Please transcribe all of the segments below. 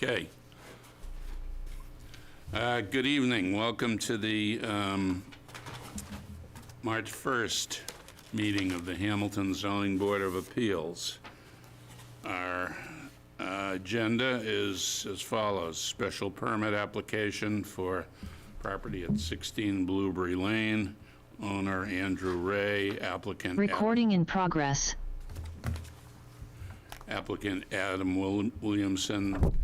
Okay. Good evening. Welcome to the March 1st meeting of the Hamilton Zoning Board of Appeals. Our agenda is as follows. Special permit application for property at 16 Blueberry Lane. Owner Andrew Ray, applicant... Recording in progress. Applicant Adam Williamson.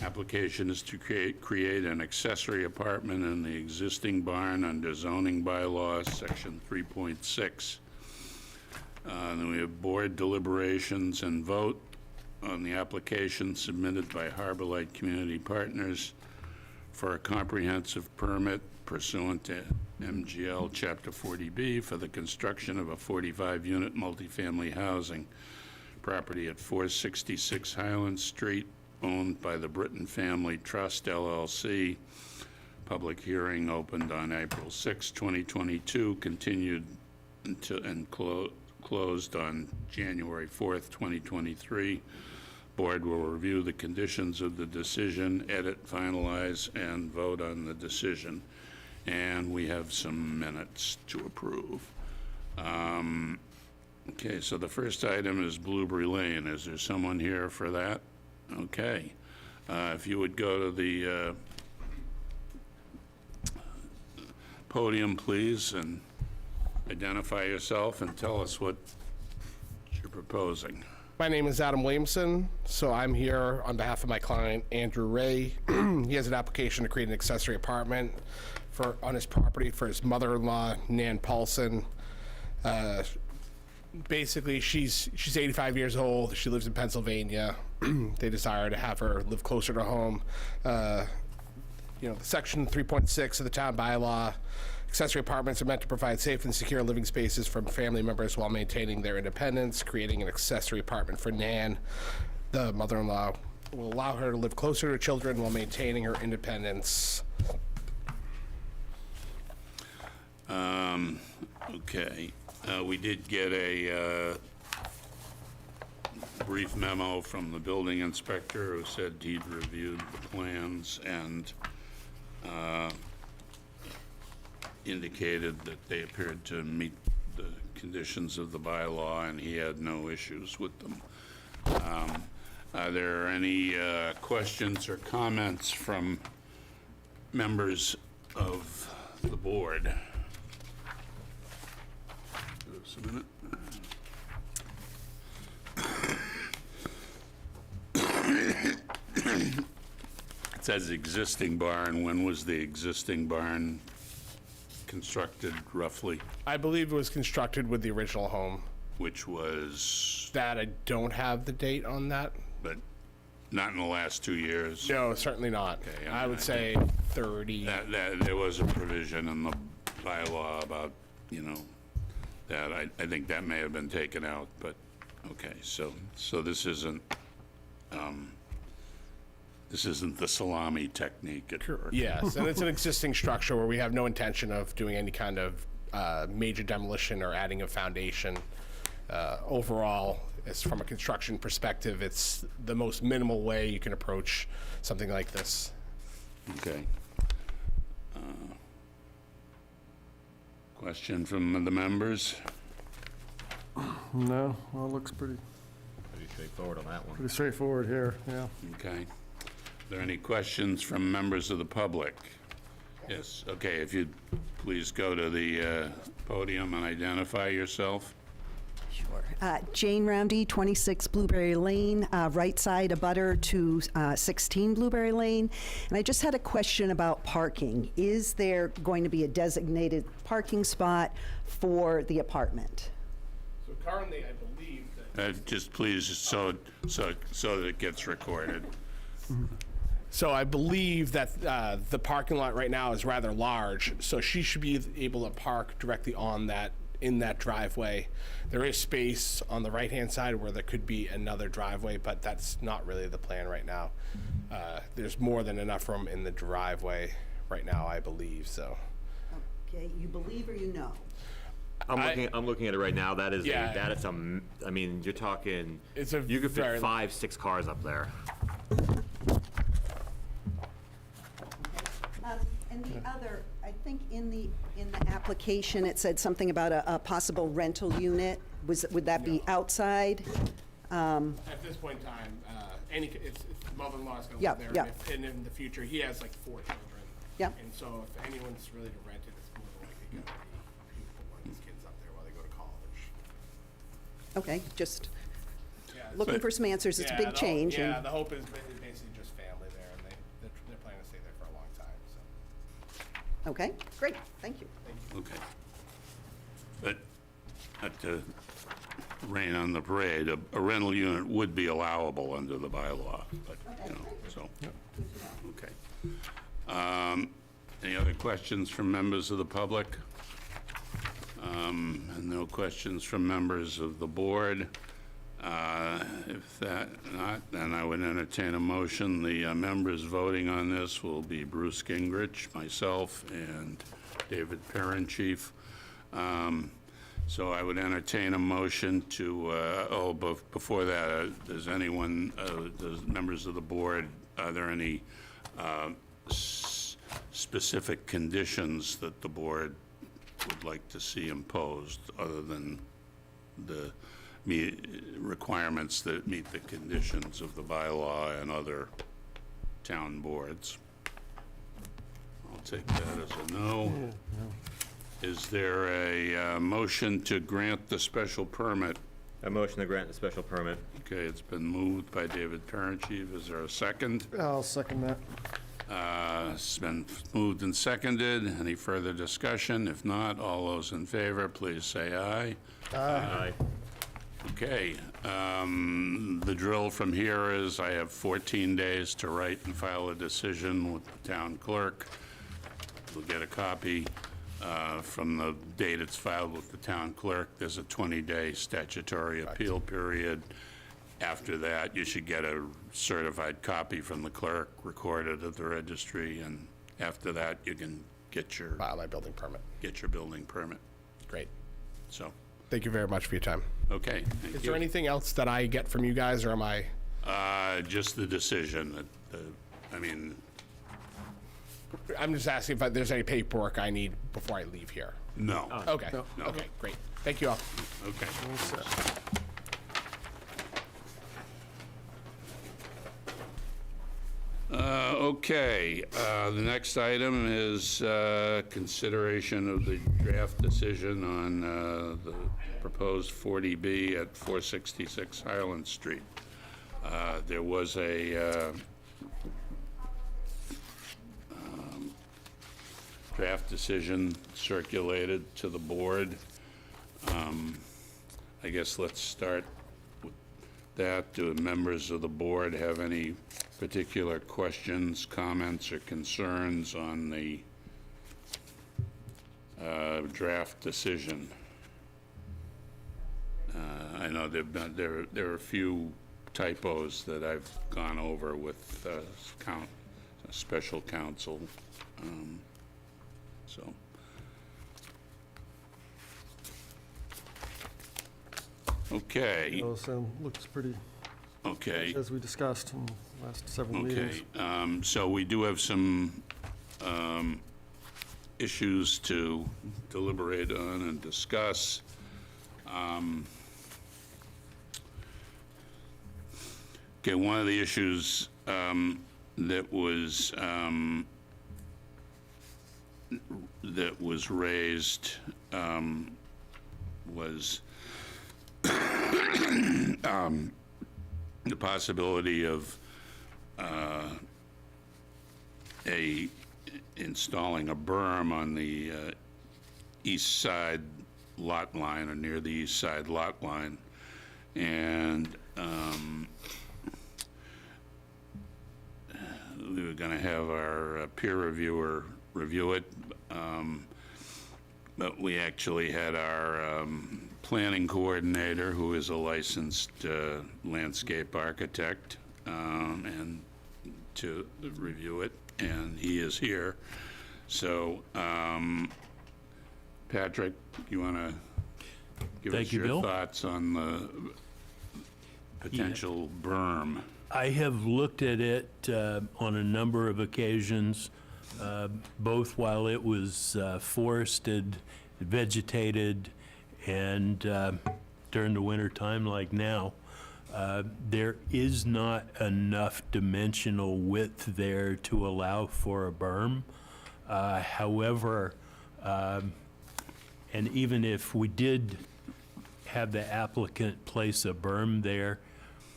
Application is to create an accessory apartment in the existing barn under zoning bylaws, section 3.6. Then we have board deliberations and vote on the application submitted by Harbor Light Community Partners for a comprehensive permit pursuant to MGL Chapter 40B for the construction of a 45-unit multifamily housing property at 466 Highland Street, owned by the Britton Family Trust, LLC. Public hearing opened on April 6, 2022, continued until and closed on January 4th, 2023. Board will review the conditions of the decision, edit, finalize, and vote on the decision. And we have some minutes to approve. Okay, so the first item is Blueberry Lane. Is there someone here for that? Okay. If you would go to the podium, please, and identify yourself and tell us what you're proposing. My name is Adam Williamson, so I'm here on behalf of my client, Andrew Ray. He has an application to create an accessory apartment on his property for his mother-in-law, Nan Paulson. Basically, she's 85 years old. She lives in Pennsylvania. They desire to have her live closer to home. Section 3.6 of the town bylaw, accessory apartments are meant to provide safe and secure living spaces for family members while maintaining their independence. Creating an accessory apartment for Nan, the mother-in-law, will allow her to live closer to her children while maintaining her independence. Okay. We did get a brief memo from the building inspector who said he'd reviewed the plans and indicated that they appeared to meet the conditions of the bylaw and he had no issues with them. Are there any questions or comments from members of the board? Just a minute. It says existing barn. When was the existing barn constructed, roughly? I believe it was constructed with the original home. Which was? That I don't have the date on that. But not in the last 2 years? No, certainly not. Okay, I would say 30. There was a provision in the bylaw about, that. I think that may have been taken out, but, okay, so this isn't the salami technique. Yes, and it's an existing structure where we have no intention of doing any kind of major demolition or adding a foundation. Overall, as from a construction perspective, it's the most minimal way you can approach something like this. Okay. Question from the members? No, well, it looks pretty straightforward on that one. pretty straightforward here, yeah. Okay. Are there any questions from members of the public? Yes, okay, if you'd please go to the podium and identify yourself. Sure. Jane Roundy, 26 Blueberry Lane, right side abutter to 16 Blueberry Lane. And I just had a question about parking. Is there going to be a designated parking spot for the apartment? So currently, I believe that... Just please, so that it gets recorded. So I believe that the parking lot right now is rather large, so she should be able to park directly on that, in that driveway. There is space on the right-hand side where there could be another driveway, but that's not really the plan right now. There's more than enough room in the driveway right now, I believe, so. Okay, you believe or you know? I'm looking at it right now. That is I mean, you're talking. It's a you could fit 5-6 cars up there. And the other, I think in the application, it said something about a possible rental unit. Would that be outside? At this point in time, it's mother-in-law's gonna Yeah, live there. yeah. And in the future, he has like 4 children. Yeah. And so if anyone's really to rent it, it's more than likely gonna be people one of his kids up there while they go to college. Okay, just Yeah, looking for some answers. It's a yeah, big change. Yeah, and- the hope is basically just family there, and they're planning to stay there for a long time, so. Okay, great, thank you. Okay. But not to rain on the parade, a rental unit would be allowable under the bylaw, but, you know, so, okay. Any other questions from members of the public? And no questions from members of the board. If that not, then I would entertain a motion. The members voting on this will be Bruce Gingrich, myself, and David Perrin-Chief. So I would entertain a motion to, but before that, does anyone, does members of the board, are there any specific conditions that the board would like to see imposed, other than the requirements that meet the conditions of the bylaw and other town boards? I'll take that as a no. Is there a motion to grant the special permit? A motion to grant the special permit. Okay, it's been moved by David Perrin-Chief. Is there a second? I'll second that. It's been moved and seconded. Any further discussion? If not, all those in favor, please say aye. Aye. Okay, the drill from here is I have 14 days to write and file a decision with the town clerk. We'll get a copy from the date it's filed with the town clerk. There's a 20-day statutory appeal period. After that, you should get a certified copy from the clerk, recorded at the registry, and after that, you can get your File my building permit. building permit. Great. So, Thank you very much for your time. okay, thank you. Is there anything else that I get from you guys, or am I? Just the decision. I mean, I'm just asking if there's any paperwork I need before I leave here. no. Okay. No. Okay, great. Thank you all. Okay. Okay, the next item is consideration of the draft decision on the proposed 40B at 466 Highland Street. There was a draft decision circulated to the board. I guess let's start with that. Do members of the board have any particular questions, comments, or concerns on the draft decision? I know there are a few typos that I've gone over with special counsel, so. Okay, Also, looks pretty, okay. as we discussed in the last several meetings. Okay, so we do have some issues to deliberate on and discuss. Okay, one of the issues that was raised was the possibility of installing a berm on the east side lot line, or near the east side lot line. And we were gonna have our peer reviewer review it, but we actually had our planning coordinator, who is a licensed landscape architect, and to review it, and he is here. So, Patrick, you want to give us Thank you, your Bill. thoughts on the potential berm? I have looked at it on a number of occasions, both while it was forested, vegetated, and during the winter time like now. There is not enough dimensional width there to allow for a berm. However, and even if we did have the applicant place a berm there,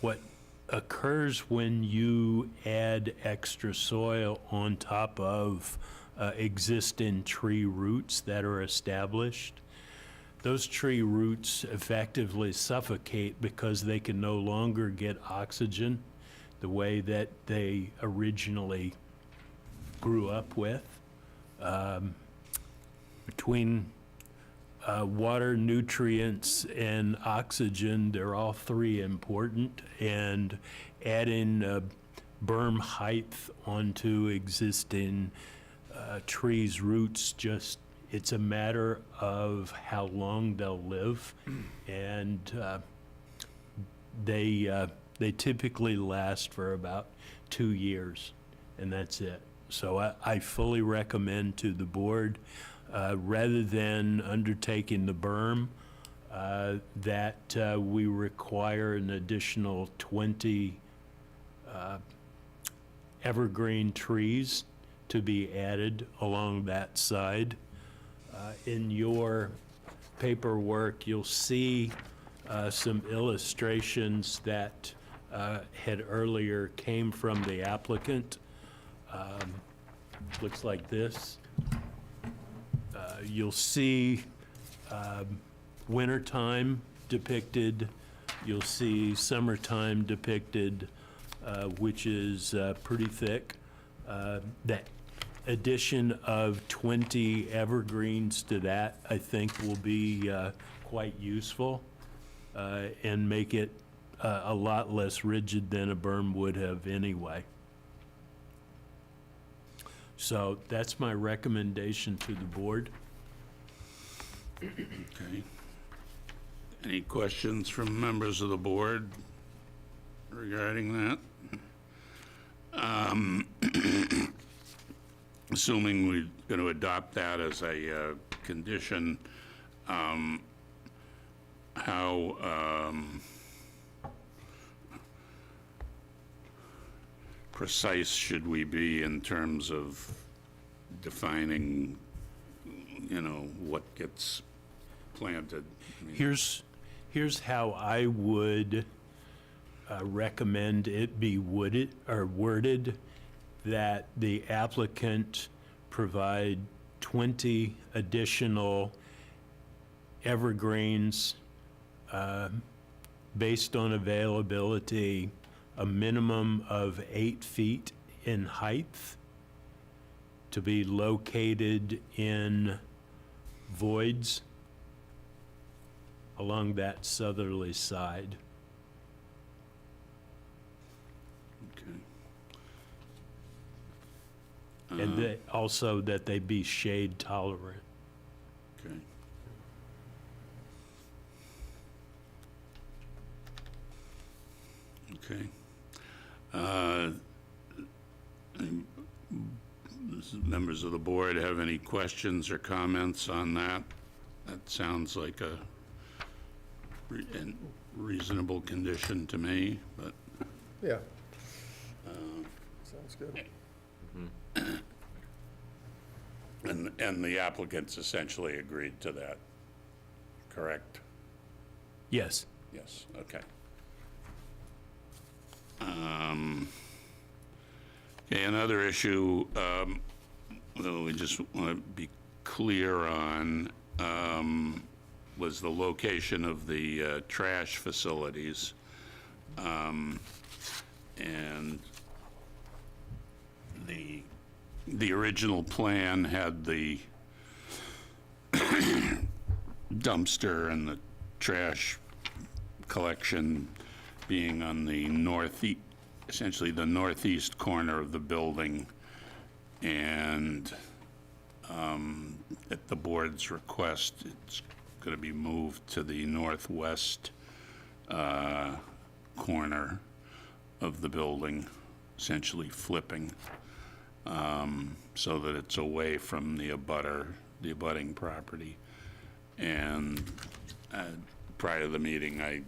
what occurs when you add extra soil on top of existing tree roots that are established, those tree roots effectively suffocate because they can no longer get oxygen the way that they originally grew up with. Between water, nutrients, and oxygen, they're all three important, and adding berm height onto existing trees' roots, just, it's a matter of how long they'll live, and they typically last for about 2 years, and that's it. So I fully recommend to the board, rather than undertaking the berm, that we require an additional 20 evergreen trees to be added along that side. In your paperwork, you'll see some illustrations that had earlier came from the applicant. Looks like this. You'll see wintertime depicted. You'll see summertime depicted, which is pretty thick. That addition of 20 evergreens to that, I think, will be quite useful and make it a lot less rigid than a berm would have anyway. So that's my recommendation to the board. Okay. Any questions from members of the board regarding that? Assuming we're going to adopt that as a condition, how precise should we be in terms of defining, what gets planted? I mean, Here's how I would recommend it be worded, that the applicant provide 20 additional evergreens based on availability, a minimum of 8 feet in height, to be located in voids along that southerly side. okay. And also that they be shade tolerant. Okay. Okay. Any members of the board have any questions or comments on that? That sounds like a reasonable condition to me, but Yeah. Sounds good. and the applicants essentially agreed to that, correct? Yes. Yes, okay. Okay, another issue that we just want to be clear on was the location of the trash facilities. And the original plan had the dumpster and the trash collection being on the northeast, essentially the northeast corner of the building, and at the board's request, it's going to be moved to the northwest corner of the building, essentially flipping, so that it's away from the abutting property. And prior to the meeting,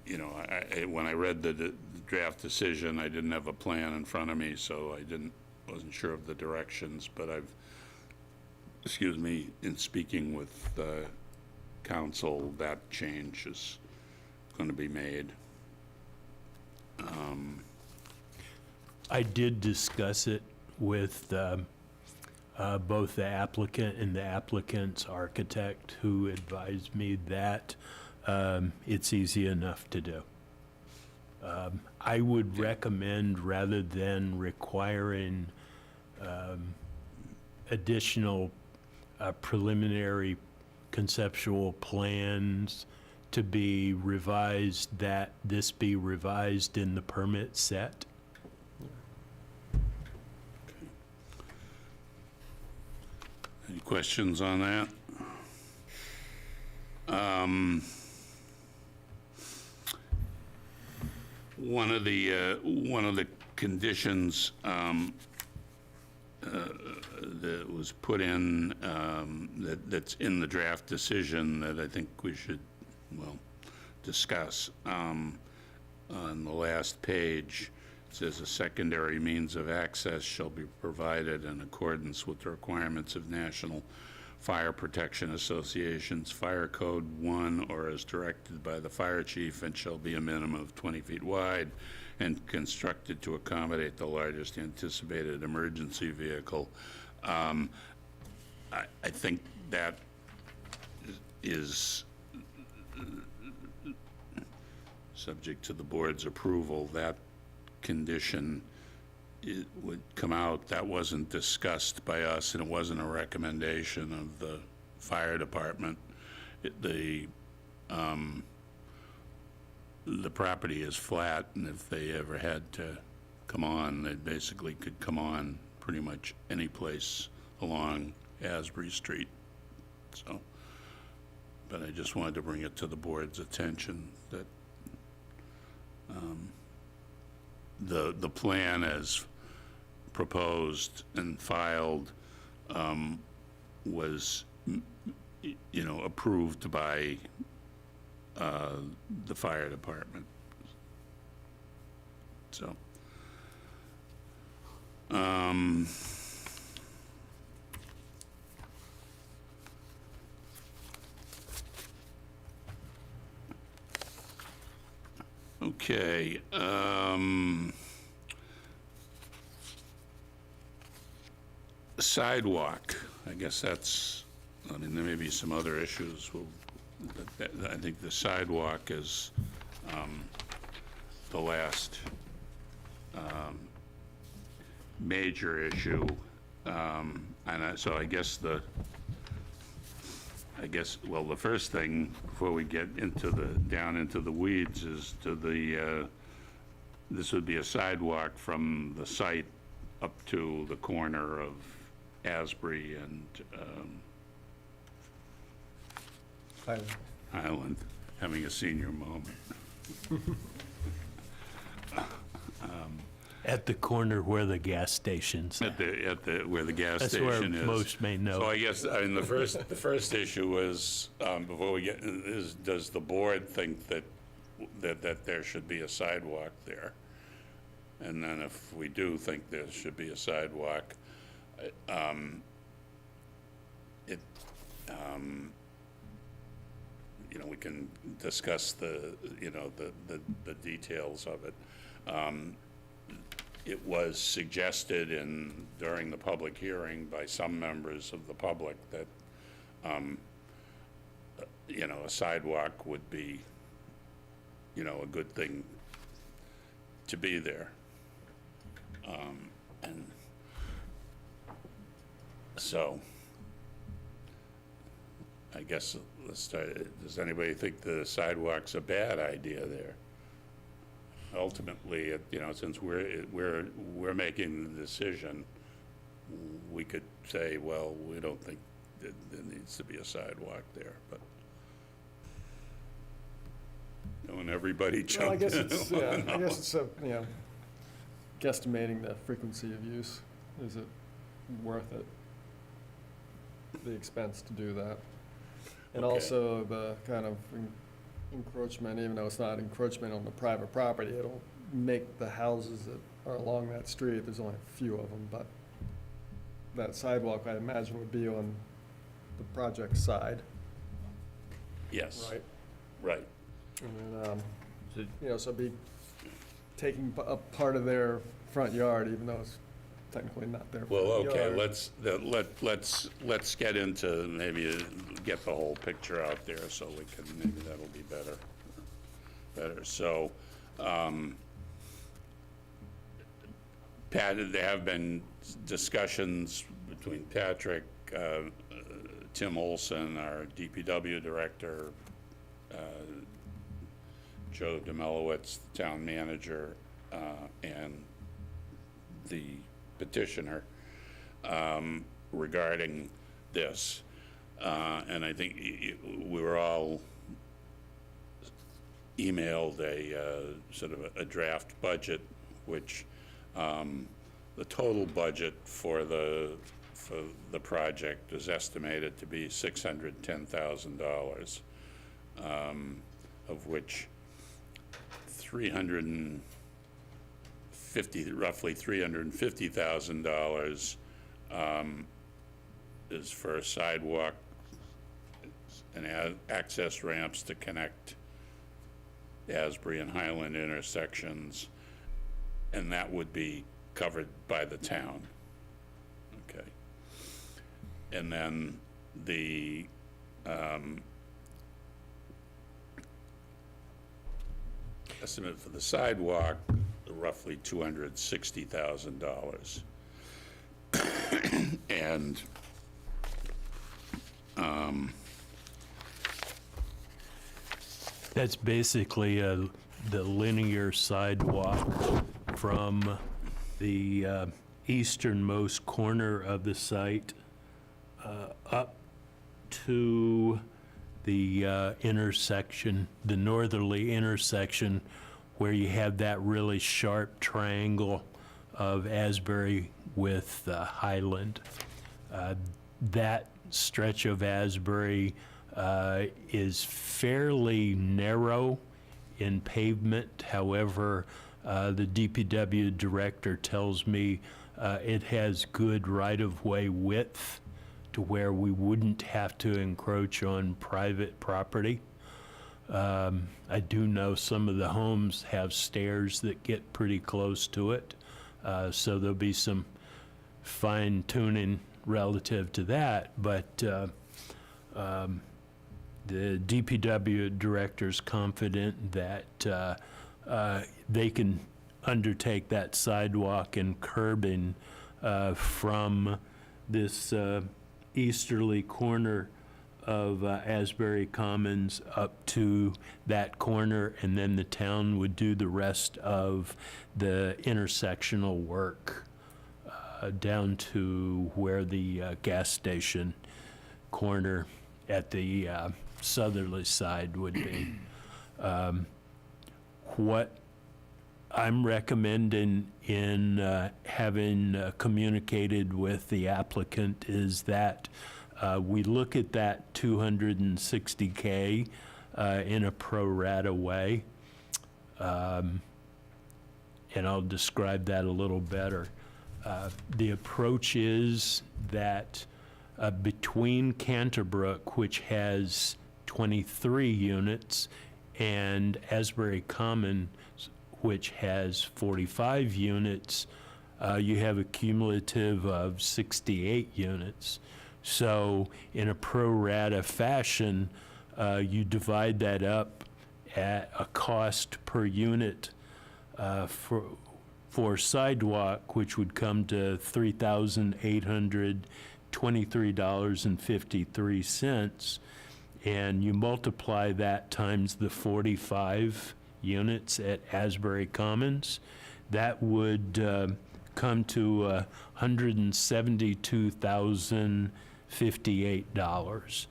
when I read the draft decision, I didn't have a plan in front of me, so wasn't sure of the directions, but in speaking with council, that change is going to be made. I did discuss it with both the applicant and the applicant's architect, who advised me that it's easy enough to do. I would recommend, rather than requiring additional preliminary conceptual plans to be revised, that this be revised in the permit set. Any questions on that? One of the conditions that was put in, that's in the draft decision that I think we should, discuss. On the last page, it says a secondary means of access shall be provided in accordance with the requirements of National Fire Protection Association's Fire Code 1, or as directed by the fire chief, and shall be a minimum of 20 feet wide and constructed to accommodate the largest anticipated emergency vehicle. I think that is subject to the board's approval. That condition, it would come out. That wasn't discussed by us, and it wasn't a recommendation of the fire department. The property is flat, and if they ever had to come on, they basically could come on pretty much any place along Asbury Street. So, but I just wanted to bring it to the board's attention that the plan as proposed and filed was, approved by the fire department. So, okay, sidewalk, I guess that's, there may be some other issues. I think the sidewalk is the last major issue. So I guess the first thing, before we get into down into the weeds, is this would be a sidewalk from the site up to the corner of Asbury and Highland, having a senior moment. At the corner where the gas station's At where the gas That's where station is. most may know. So I guess, the first issue is, before we get, is, does the board think that there should be a sidewalk there? And then if we do think there should be a sidewalk, we can discuss the details of it. It was suggested during the public hearing by some members of the public that, a sidewalk would be, a good thing to be there. And so, I guess let's start. Does anybody think the sidewalk's a bad idea there? Ultimately, since we're making the decision, we could say, well, we don't think that there needs to be a sidewalk there, but. When everybody Well, I jumped guess in. it's, yeah, I guess it's, guesstimating the frequency of use. Is it worth it? The expense to do that? And Okay. also the kind of encroachment, even though it's not encroachment on the private property, it'll make the houses that are along that street, there's only a few of them, but that sidewalk, I imagine, would be on the project side, Yes, right? right. And then, So- so be taking up part of their front yard, even though it's technically not their front Well, yard. okay, let's get into, maybe get the whole picture out there so we can, maybe that'll be better. So, Pat, there have been discussions between Patrick, Tim Olson, our DPW director, Joe Demelowitz, the town manager, and the petitioner regarding this. And I think we were all emailed a sort of a draft budget, which the total budget for the project is estimated to be $610,000, of which roughly $350,000 is for sidewalk and access ramps to connect Asbury and Highland intersections, and that would be covered by the town. Okay. And then the estimate for the sidewalk, roughly $260,000. And That's basically the linear sidewalk from the easternmost corner of the site up to the intersection, the northerly intersection, where you have that really sharp triangle of Asbury with Highland. That stretch of Asbury is fairly narrow in pavement. However, the DPW director tells me it has good right-of-way width to where we wouldn't have to encroach on private property. I do know some of the homes have stairs that get pretty close to it, so there'll be some fine tuning relative to that, but the DPW director's confident that they can undertake that sidewalk and curbing from this easterly corner of Asbury Commons up to that corner, and then the town would do the rest of the intersectional work down to where the gas station corner at the southerly side would be. What I'm recommending in having communicated with the applicant is that we look at that 260K in a pro rata way. And I'll describe that a little better. The approach is that between Canterbrook, which has 23 units, and Asbury Common, which has 45 units, you have a cumulative of 68 units. So in a pro rata fashion, you divide that up at a cost per unit for sidewalk, which would come to $3,823.53, and you multiply that times the 45 units at Asbury Commons, that would come to $172,058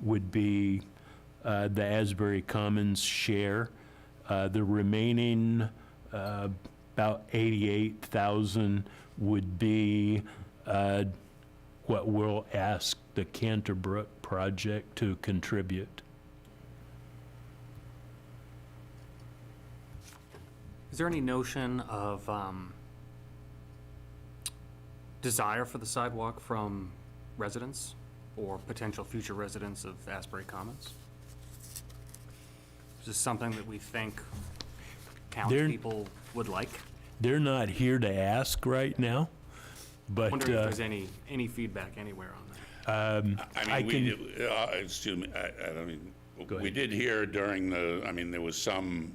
would be the Asbury Commons share. The remaining, about 88,000 would be what we'll ask the Canterbrook project to contribute. Is there any notion of desire for the sidewalk from residents or potential future residents of Asbury Commons? Is this something that we think townspeople would like? They're not here to ask right now, but Wondering if there's any feedback anywhere on that. I mean, excuse me, I don't mean, Go we ahead. did hear during the, I mean, there was some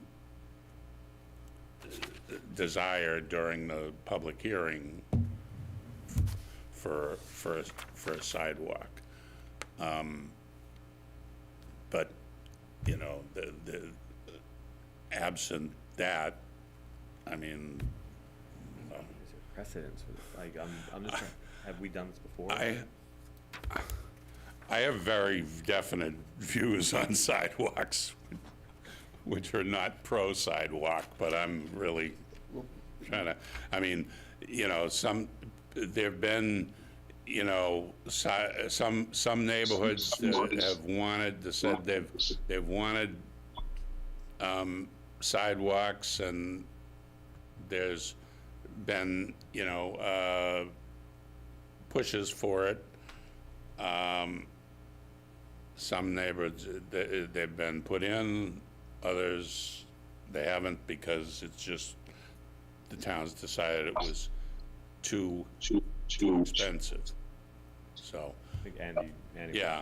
desire during the public hearing for a sidewalk. But, you know, the absent that, I mean, Is there precedence for this? Like, I'm just trying, have we done this before? I have very definite views on sidewalks, which are not pro-sidewalk, but I'm really trying to, I mean, you know, there've been, you know, some neighborhoods that have wanted, said they've wanted sidewalks, and there's been, you know, pushes for it. Some neighborhoods, they've been put in, others, they haven't, because it's just, the town's decided it was too expensive. So, I think Andy. yeah.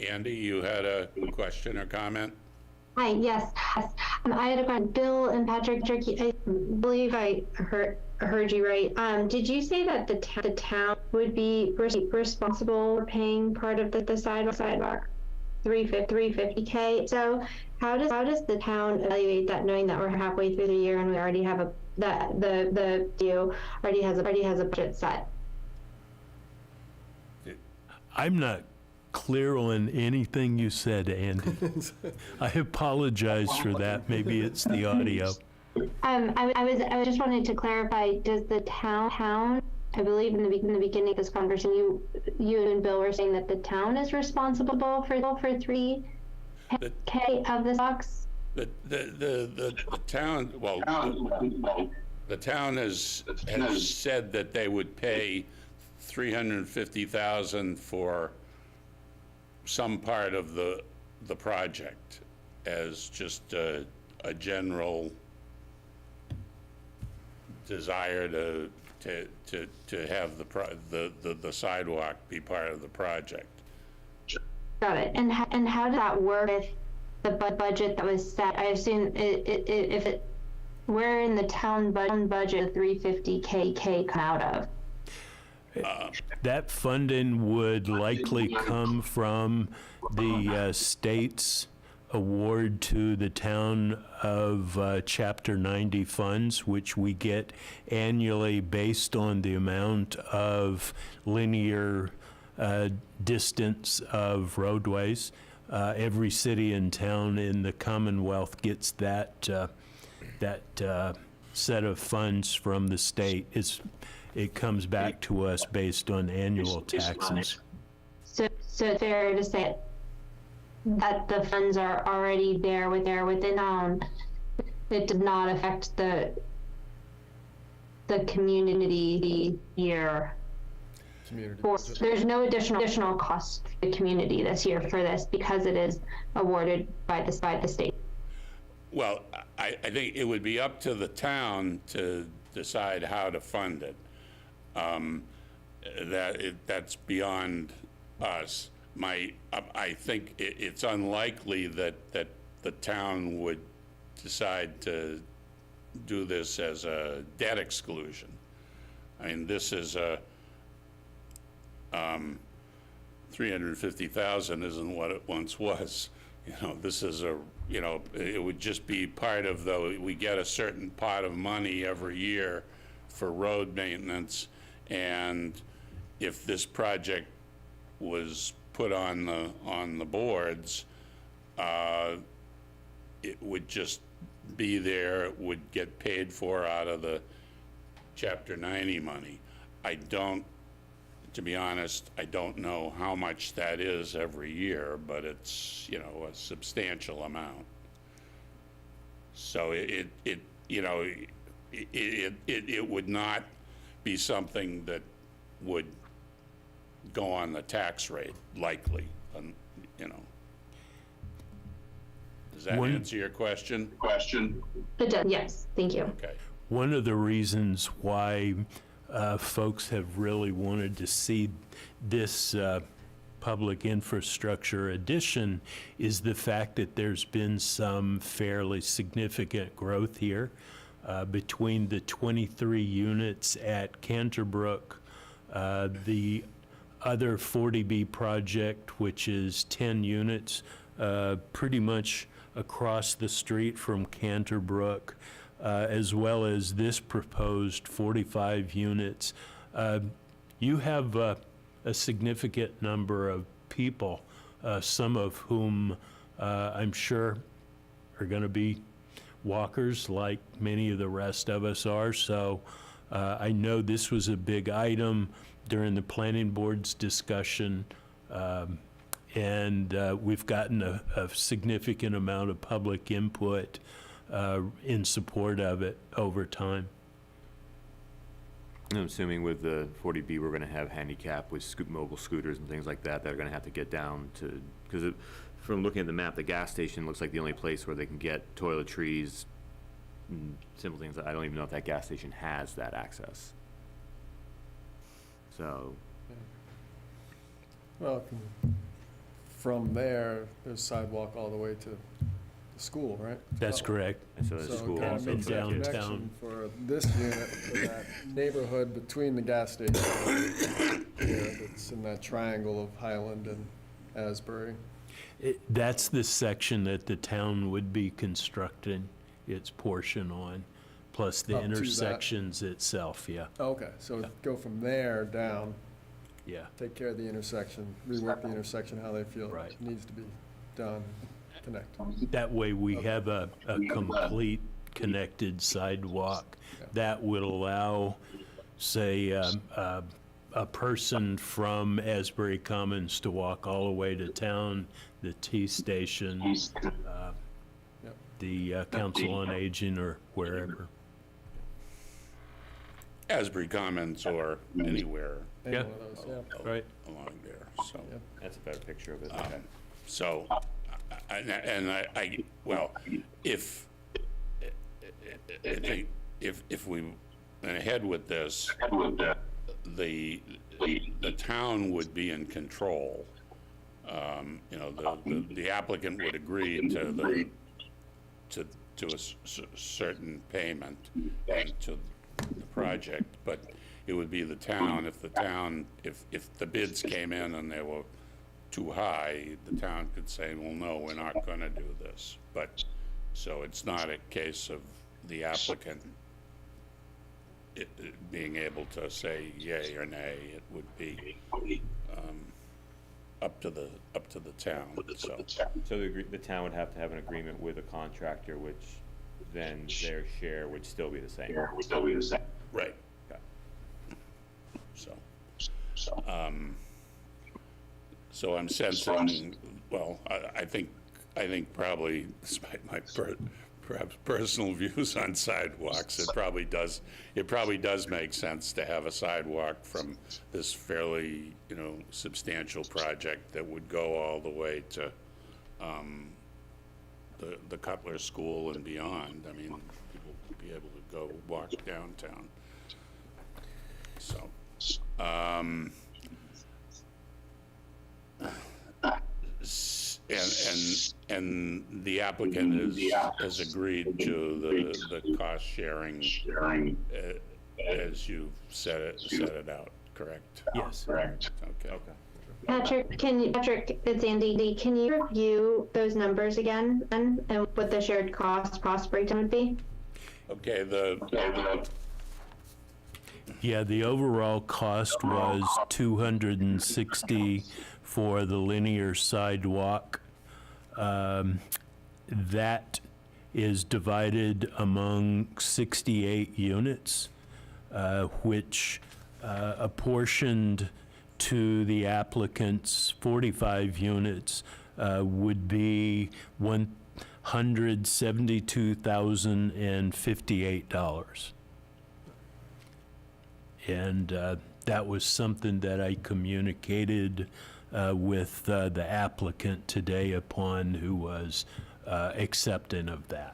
Andy, you had a question or comment? Hi, yes. I had a question. Bill and Patrick, I believe I heard you right. Did you say that the town would be responsible for paying part of the sidewalk? 350K. So how does the town evaluate that, knowing that we're halfway through the year and we already have the DO already has a budget set? I'm not clear on anything you said, Andy. I apologize for that. Maybe it's the audio. I was just wanting to clarify, does the town, I believe in the beginning of this conversation, you and Bill were saying that the town is responsible for 3K of the stocks? The town, well, the town has said that they would pay $350,000 for some part of the project as just a general desire to have the sidewalk be part of the project. Got it. And how did that work with the budget that was set? I assume where in the town budget the 350K come out of? That funding would likely come from the state's award to the town of Chapter 90 funds, which we get annually based on the amount of linear distance of roadways. Every city and town in the Commonwealth gets that set of funds from the state. It comes back to us based on annual taxes. So it's fair to say that the funds are already there within it did not affect the community year. Community Or budget. there's no additional cost to the community this year for this because it is awarded by the state. Well, I think it would be up to the town to decide how to fund it. That's beyond us. I think it's unlikely that the town would decide to do this as a debt exclusion. I mean, this is a, 350,000 isn't what it once was. You know, this is it would just be part of we get a certain pot of money every year for road maintenance, and if this project was put on the boards, it would just be there, it would get paid for out of the Chapter 90 money. To be honest, I don't know how much that is every year, but it's, you know, a substantial amount. So it would not be something that would go on the tax rate, likely, you know. Does that One- answer your question? It does, yes, thank you. Okay. One of the reasons why folks have really wanted to see this public infrastructure addition is the fact that there's been some fairly significant growth here between the 23 units at Canterbrook, the other 40B project, which is 10 units, pretty much across the street from Canterbrook, as well as this proposed 45 units. You have a significant number of people, some of whom I'm sure are going to be walkers like many of the rest of us are. So I know this was a big item during the planning board's discussion. And we've gotten a significant amount of public input in support of it over time. I'm assuming with the 40B, we're gonna have handicap with mobile scooters and things like that, that are gonna have to get down to, because from looking at the map, the gas station looks like the only place where they can get toiletries, and simple things. I don't even know if that gas station has that access. So, Well, from there, there's sidewalk all the way to the school, right? That's correct. and so the So school it kind also. of makes a downtown. connection for this unit, for that neighborhood between the gas station here, that's in that triangle of Highland and Asbury. That's the section that the town would be constructing its portion on, plus the Up to that. intersections itself, yeah, Okay, so go from there down, yeah. take care of the intersection, rework the intersection how they feel Right. it needs to be done, connect. That way we have a complete connected sidewalk that would allow, say, a person from Asbury Commons to walk all the way to town, the T station, Yep. the Council on Aging or wherever. Asbury Commons or anywhere Any Yeah. one of those, yeah. Right. along there, so. Yep. That's a better picture of it, okay. So, well, if we went ahead with this, the town would be in control. You know, the applicant would agree to a certain payment and to the project, but it would be the town, if the bids came in and they were too high, the town could say, well, no, we're not gonna do this. But, so it's not a case of the applicant it being able to say yay or nay. It would be, up to the town, so. So the town would have to have an agreement with a contractor, which then their share would still be the same. Right. Okay. So I'm sensing, well, I think probably, despite my perhaps personal views on sidewalks, it probably does make sense to have a sidewalk from this fairly, you know, substantial project that would go all the way to the Cutler School and beyond. I mean, people would be able to go walk downtown. So, and the applicant has agreed to the cost sharing as you've set it out, correct? Yes. Okay. Patrick, it's Andy. Can you review those numbers again and what the shared cost breakdown would be? Okay, Yeah, the overall cost was $260 for the linear sidewalk. That is divided among 68 units, which apportioned to the applicant's 45 units would be $172,058. And that was something that I communicated with the applicant today upon who was accepting of that.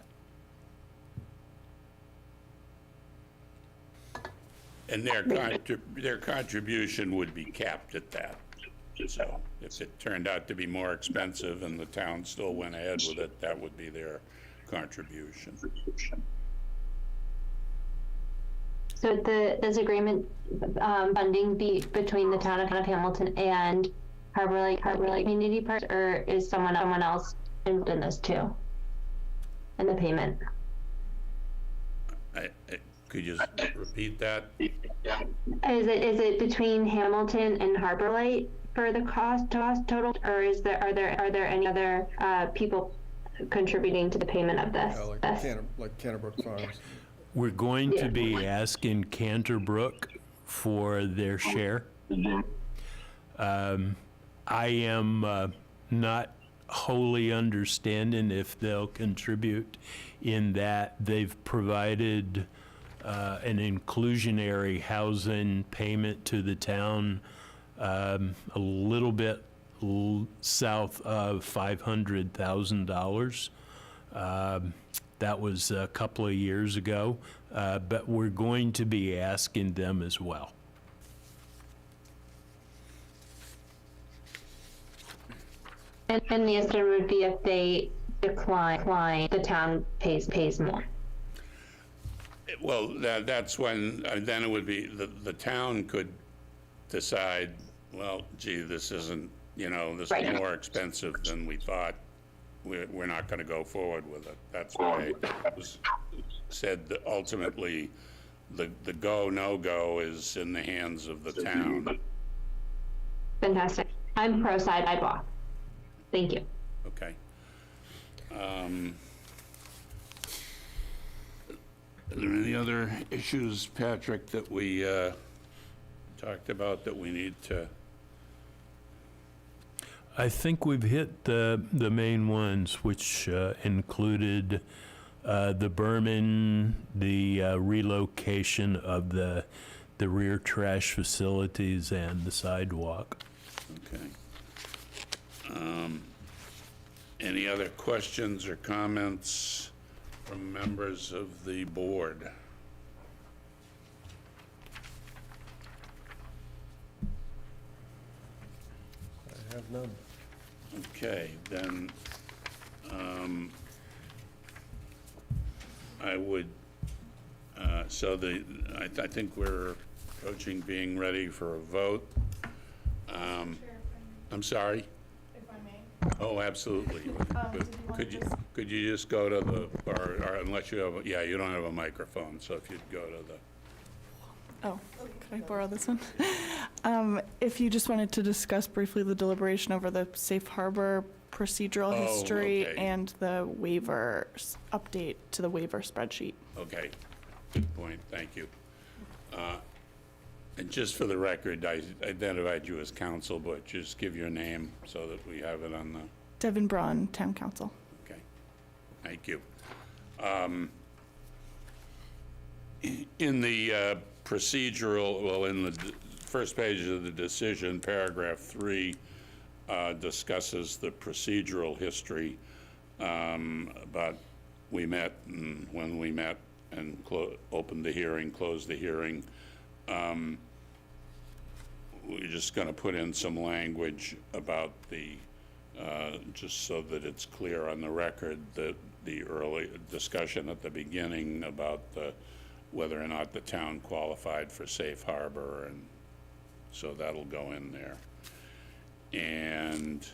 And their contribution would be capped at that. So if it turned out to be more expensive and the town still went ahead with it, that would be their contribution. So this agreement funding be between the town of Hamilton and Harbor Lake Community Parks, or is someone else involved in this too? And the payment? Could you just repeat that? Is it between Hamilton and Harbor Light for the cost total, or are there any other people contributing to the payment of this? Like Canterbrook Farms. We're going to be asking Canterbrook for their share. I am not wholly understanding if they'll contribute in that they've provided an inclusionary housing payment to the town a little bit south of $500,000. That was a couple of years ago, but we're going to be asking them as well. And the estimate would be if they decline, the town pays more. Well, that's when, then it would be, the town could decide, well, gee, this isn't, this Right. is more expensive than we thought. We're not going to go forward with it. That's why it was said that ultimately the go, no-go is in the hands of the town. Fantastic. I'm pro sidewalk. Thank you. Okay. Are there any other issues, Patrick, that we talked about that we need to? I think we've hit the main ones, which included the berm, the relocation of the rear trash facilities, and the sidewalk. Okay. Any other questions or comments from members of the board? I have none. Okay, then, I would, I think we're approaching being ready for a vote. I'm sorry? If I may. Oh, absolutely. Could you just go to the, or unless you have, yeah, you don't have a microphone, so if you'd go to the. Oh, could I borrow this one? If you just wanted to discuss briefly the deliberation over the safe harbor procedural Oh, history okay. and the waiver update to the waiver spreadsheet. Okay, good point, thank you. And just for the record, I identified you as counsel, but just give your name so that we have it on the, Devin Braun, Town Council. okay, thank you. In the procedural, well, in the first page of the decision, paragraph 3 discusses the procedural history about we met and when we met and opened the hearing, closed the hearing. We're just going to put in some language about the, just so that it's clear on the record, that the early discussion at the beginning about whether or not the town qualified for safe harbor, and so that'll go in there. And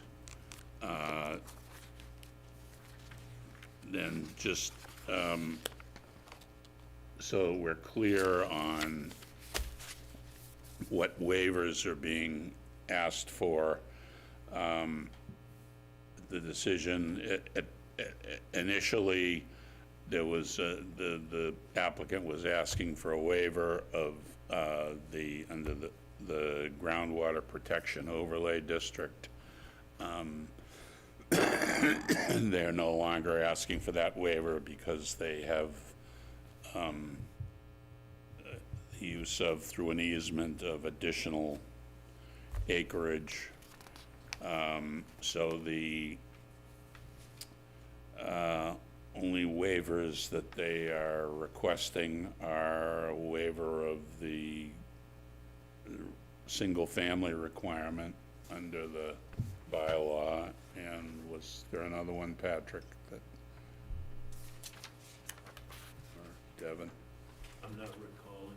then just so we're clear on what waivers are being asked for, the decision, initially, there was, the applicant was asking for a waiver of under the groundwater protection overlay district. They're no longer asking for that waiver because they have the use of, through an easement, of additional acreage. So the only waivers that they are requesting are a waiver of the single-family requirement under the bylaw, and was there another one, Patrick, that, or Devin? I'm not recalling.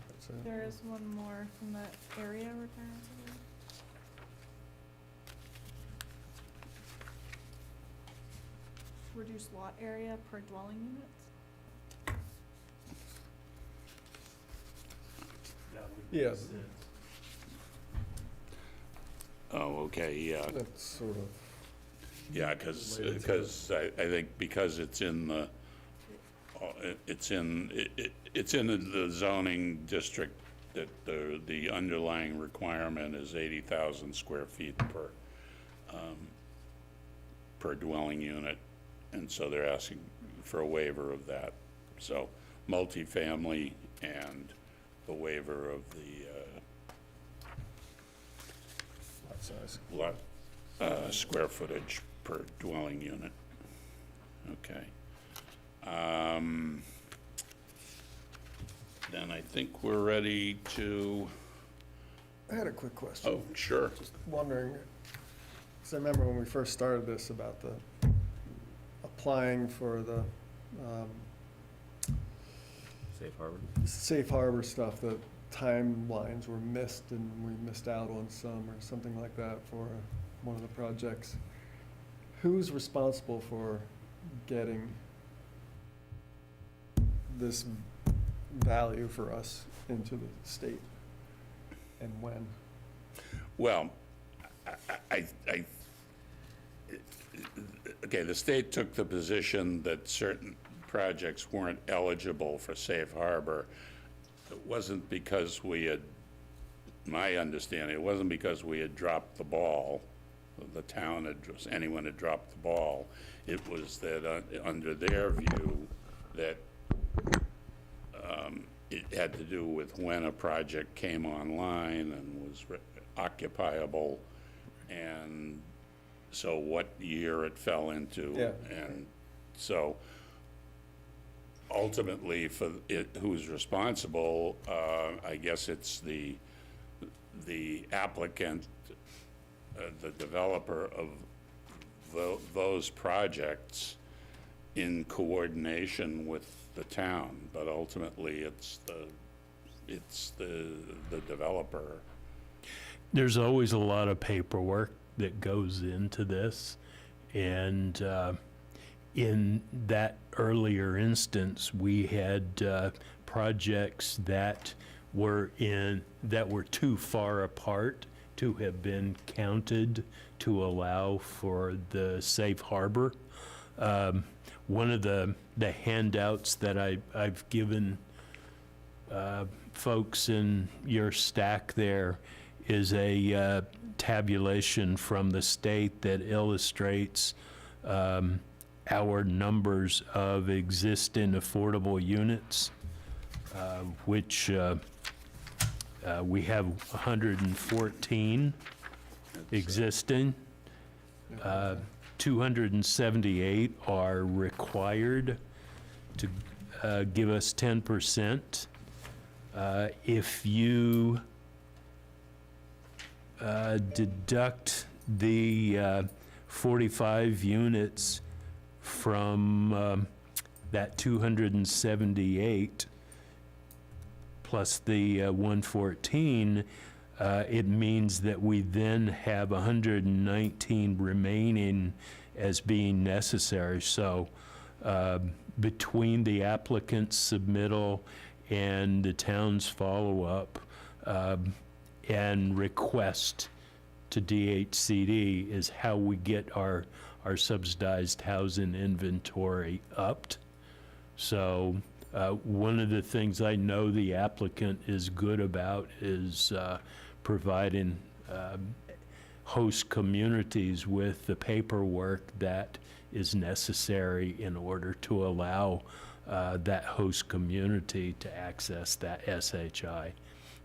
That's it. There is one more from that area requirements. I believe. Reduced lot area per dwelling units. That would Yeah. make sense. Oh, okay, yeah. That's sort of, Yeah, because I think because it's in the, it's in the zoning district, that the underlying requirement is 80,000 square feet per dwelling unit, and so they're asking for a waiver of that. So multifamily and the waiver of the lot size. lot, square footage per dwelling unit. Okay. Then I think we're ready to, I had a quick question. oh, sure. Just wondering, because I remember when we first started this about the applying for the Safe harbor. safe harbor stuff, the timelines were missed and we missed out on some or something like that for one of the projects. Who's responsible for getting this value for us into the state, and when? Well, okay, the state took the position that certain projects weren't eligible for safe harbor. It wasn't because we had, my understanding, it wasn't because we had dropped the ball, the town had, anyone had dropped the ball. It was that under their view, that it had to do with when a project came online and was occupiable, and so what year it fell into. Yeah. And so ultimately, for it, who's responsible, I guess it's the applicant, the developer of those projects in coordination with the town, but ultimately it's the developer. There's always a lot of paperwork that goes into this, and in that earlier instance, we had projects that were too far apart to have been counted to allow for the safe harbor. One of the handouts that I've given folks in your stack there is a tabulation from the state that illustrates our numbers of existing affordable units, which we have 114 existing. 278 are required to give us 10%. If you deduct the 45 units from that 278 plus the 114, it means that we then have 119 remaining as being necessary. So between the applicant's submittal and the town's follow-up and request to DHCD is how we get our our subsidized housing inventory upped. So one of the things I know the applicant is good about is providing host communities with the paperwork that is necessary in order to allow that host community to access that SHI.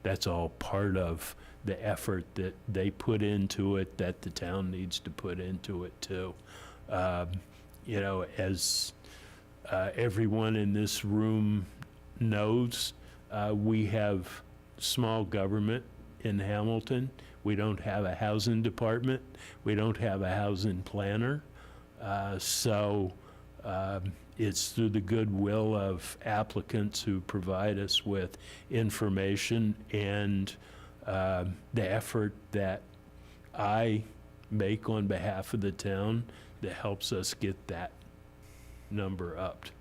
That's all part of the effort that they put into it, that the town needs to put into it too. You know, as everyone in this room knows, we have small government in Hamilton. We don't have a housing department. We don't have a housing planner. So it's through the goodwill of applicants who provide us with information and the effort that I make on behalf of the town that helps us get that number upped.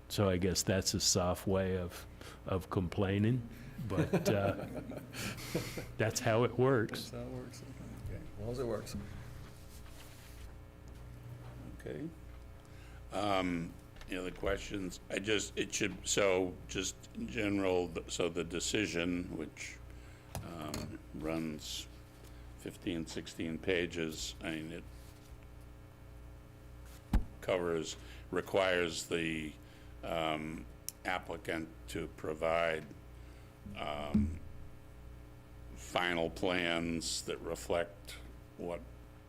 So I guess that's a soft way of complaining, but that's how it works. That's how it works. Okay. As long as it works. Okay. Any other questions? Just in general, so the decision, which runs 15, 16 pages, I mean, it requires the applicant to provide final plans that reflect what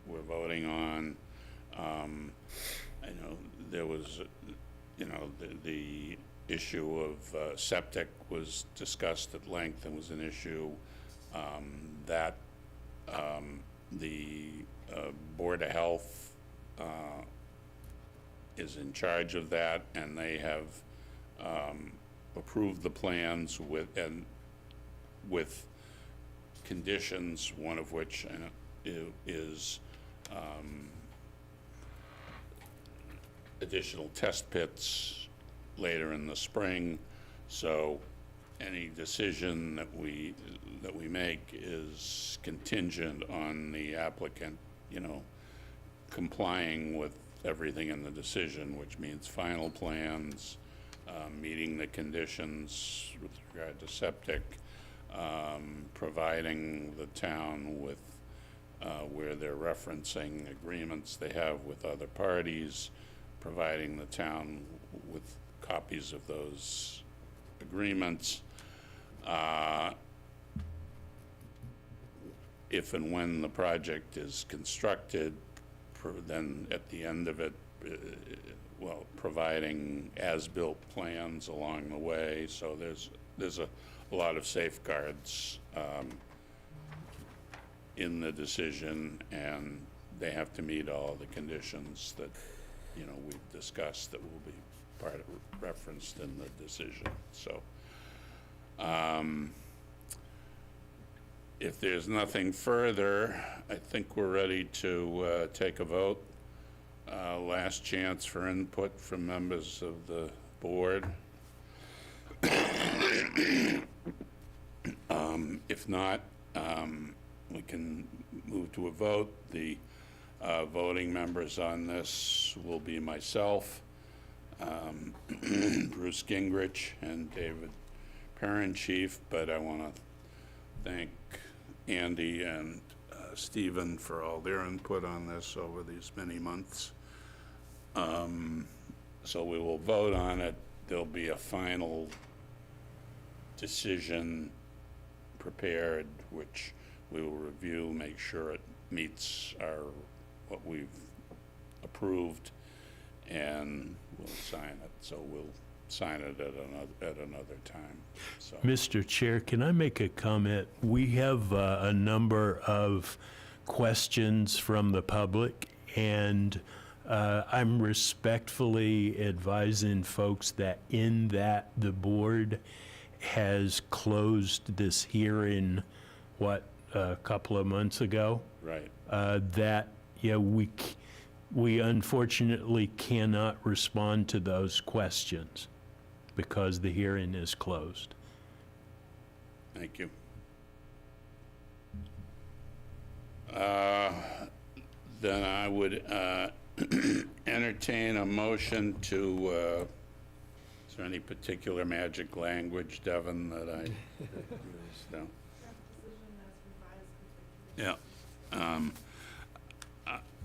we're voting on. I know there was, the issue of septic was discussed at length and was an issue that the Board of Health is in charge of that, and they have approved the plans with conditions, one of which is additional test pits later in the spring. So any decision that we make is contingent on the applicant, complying with everything in the decision, which means final plans, meeting the conditions with regard to septic, providing the town with where they're referencing agreements they have with other parties, providing the town with copies of those agreements. If and when the project is constructed, then at the end of it, providing as-built plans along the way. So there's a lot of safeguards in the decision, and they have to meet all the conditions that we've discussed that will be referenced in the decision. So if there's nothing further, I think we're ready to take a vote. Last chance for input from members of the board. If not, we can move to a vote. The voting members on this will be myself, Bruce Gingrich, and David Perrin, Chief, but I want to thank Andy and Stephen for all their input on this over these many months. So we will vote on it. There'll be a final decision prepared, which we will review, make sure it meets what we've approved, and we'll sign it. So we'll sign it at another time. So. Mr. Chair, can I make a comment? We have a number of questions from the public, and I'm respectfully advising folks that the board has closed this hearing, a couple of months ago? Right. We unfortunately cannot respond to those questions because the hearing is closed. Thank you. Then I would entertain a motion to, is there any particular magic language, Devin, that I? No? Yeah.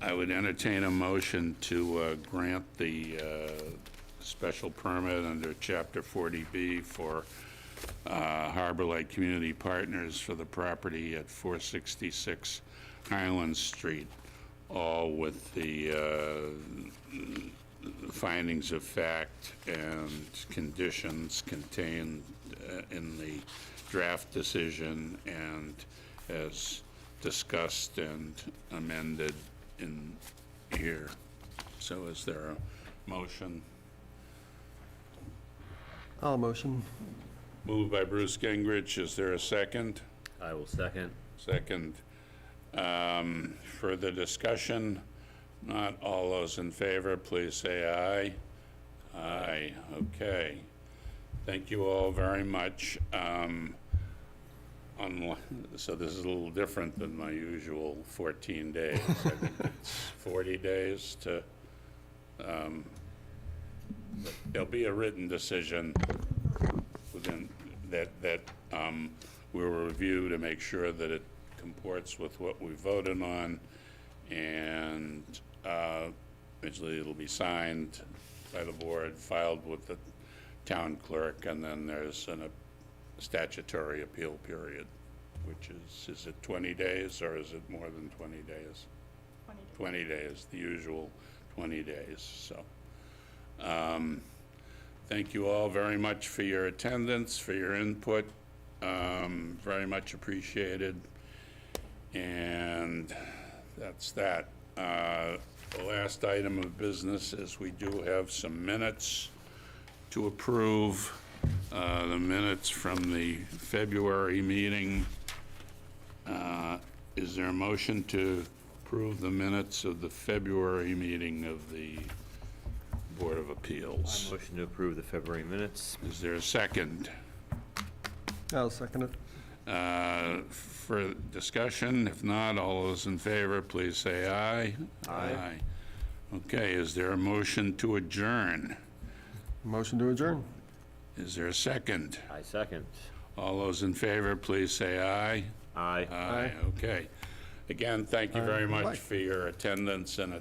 I would entertain a motion to grant the special permit under Chapter 40B for Harbor Light Community Partners for the property at 466 Highland Street, all with the findings of fact and conditions contained in the draft decision and as discussed and amended in here. So is there a motion? I'll motion. Moved by Bruce Gingrich. Is there a second? I will second. Second. Further discussion? Not all those in favor, please say aye. Aye. Okay. Thank you all very much. So this is a little different than my usual 14 days. I think it's 40 days to, but there'll be a written decision within that we'll review to make sure that it comports with what we voted on, and eventually it'll be signed by the board, filed with the town clerk, and then there's a statutory appeal period, which is it 20 days or is it more than 20 days? 20 days, the usual 20 days, so. Thank you all very much for your attendance, for your input, very much appreciated. And that's that. The last item of business is we do have some minutes to approve. The minutes from the February meeting. Is there a motion to approve the minutes of the February meeting of the Board of Appeals? Motion to approve the February minutes. Is there a second? I'll second it. For discussion? If not, all those in favor, please say aye. Aye. Okay, is there a motion to adjourn? Motion to adjourn. Is there a second? I second. All those in favor, please say aye. Aye. Aye, okay. Again, thank you very Bye. much for your attendance and